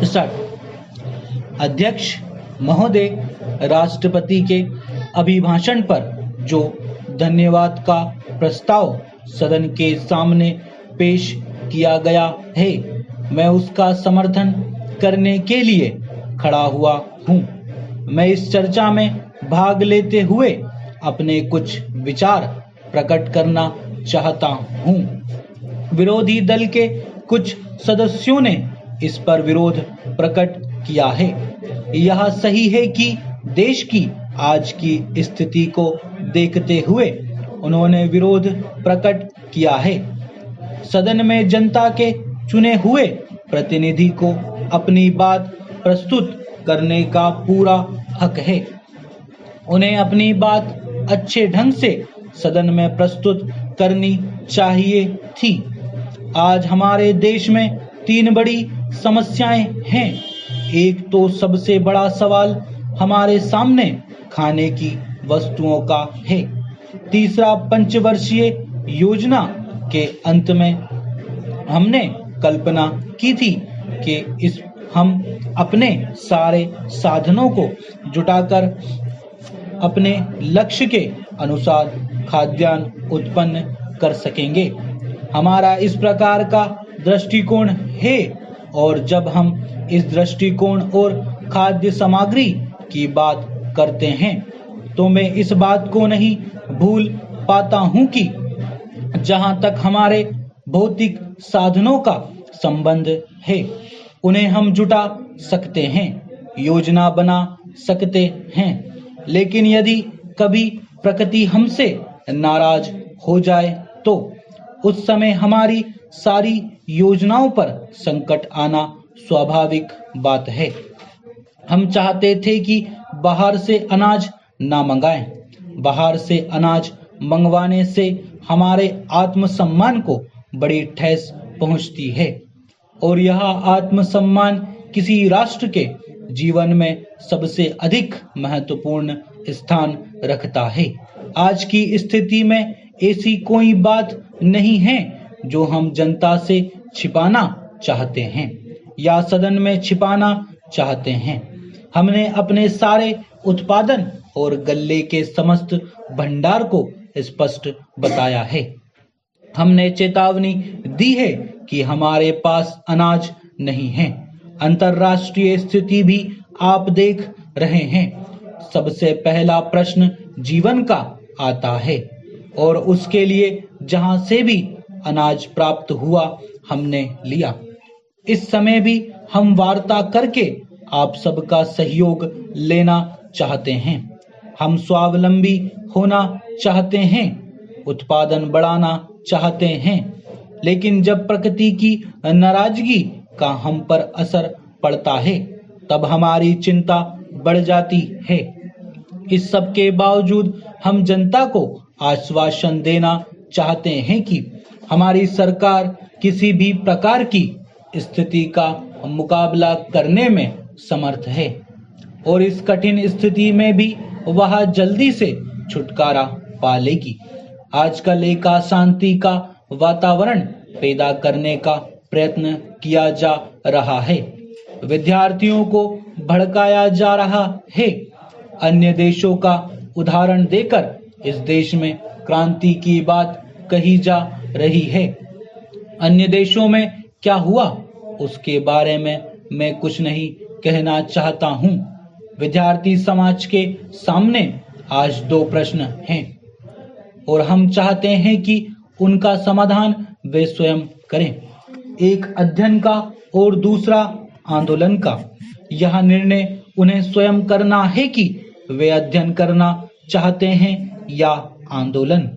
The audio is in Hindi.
स्टार्ट। अध्यक्ष महोदय, राष्ट्रपति के अभिभाषण पर जो धन्यवाद का प्रस्ताव सदन के सामने पेश किया गया है, मैं उसका समर्थन करने के लिए खड़ा हुआ हूँ। मैं इस चर्चा में भाग लेते हुए अपने कुछ विचार प्रकट करना चाहता हूँ। विरोधी दल के कुछ सदस्यों ने इस पर विरोध प्रकट किया है। यह सही है कि देश की आज की स्थिति को देखते हुए उन्होंने विरोध प्रकट किया है। सदन में जनता के चुने हुए प्रतिनिधि को अपनी बात प्रस्तुत करने का पूरा हक है। उन्हें अपनी बात अच्छे ढंग से सदन में प्रस्तुत करनी चाहिए थी। आज हमारे देश में 3 बड़ी समस्याएं हैं। एक तो सबसे बड़ा सवाल हमारे सामने खाने की वस्तुओं का है। तीसरा, पंचवर्षीय योजना के अंत में हमने कल्पना की थी कि हम अपने सारे साधनों को जुटाकर अपने लक्ष्य के अनुसार खाद्यान्न उत्पन्न कर सकेंगे। हमारा इस प्रकार का दृष्टिकोण है, और जब हम इस दृष्टिकोण और खाद्य सामग्री की बात करते हैं तो मैं इस बात को नहीं भूल पाता हूं कि जहां तक हमारे भौतिक साधनों का संबंध है, उन्हें हम जुटा सकते हैं, योजना बना सकते हैं। लेकिन यदि कभी प्रकृति हमसे नाराज हो जाए तो उस समय हमारी सारी योजनाओं पर संकट आना स्वाभाविक बात है। हम चाहते थे कि बाहर से अनाज ना मंगाएं। बाहर से अनाज मंगवाने से हमारे आत्मसम्मान को बड़ी ठेस पहुंचती है, और यह आत्मसम्मान किसी राष्ट्र के जीवन में सबसे अधिक महत्वपूर्ण स्थान रखता है। आज की स्थिति में ऐसी कोई बात नहीं है जो हम जनता से छिपाना चाहते हैं या सदन में छिपाना चाहते हैं। हमने अपने सारे उत्पादन और गल्ले के समस्त भंडार को स्पष्ट बताया है। हमने चेतावनी दी है कि हमारे पास अनाज नहीं है। अंतर्राष्ट्रीय स्थिति भी आप देख रहे हैं। सबसे पहला प्रश्न जीवन का आता है, और उसके लिए जहां से भी अनाज प्राप्त हुआ हमने लिया। इस समय भी हम वार्ता करके आप सबका सहयोग लेना चाहते हैं। हम स्वावलंबी होना चाहते हैं, उत्पादन बढ़ाना चाहते हैं। लेकिन जब प्रकृति की नाराजगी का हम पर असर पड़ता है तब हमारी चिंता बढ़ जाती है। इस सब के बावजूद हम जनता को आश्वासन देना चाहते हैं कि हमारी सरकार किसी भी प्रकार की स्थिति का मुकाबला करने में समर्थ है, और इस कठिन स्थिति में भी वह जल्दी से छुटकारा पा लेगी। आजकल एक अशांति का वातावरण पैदा करने का प्रयत्न किया जा रहा है। विद्यार्थियों को भड़काया जा रहा है। अन्य देशों का उदाहरण देकर इस देश में क्रांति की बात कही जा रही है। अन्य देशों में क्या हुआ उसके बारे में मैं कुछ नहीं कहना चाहता हूँ। विद्यार्थी समाज के सामने आज 2 प्रश्न हैं, और हम चाहते हैं कि उनका समाधान वे स्वयं करें। एक अध्ययन का और दूसरा आंदोलन का। यह निर्णय उन्हें स्वयं करना है कि वे अध्ययन करना चाहते हैं या आंदोलन।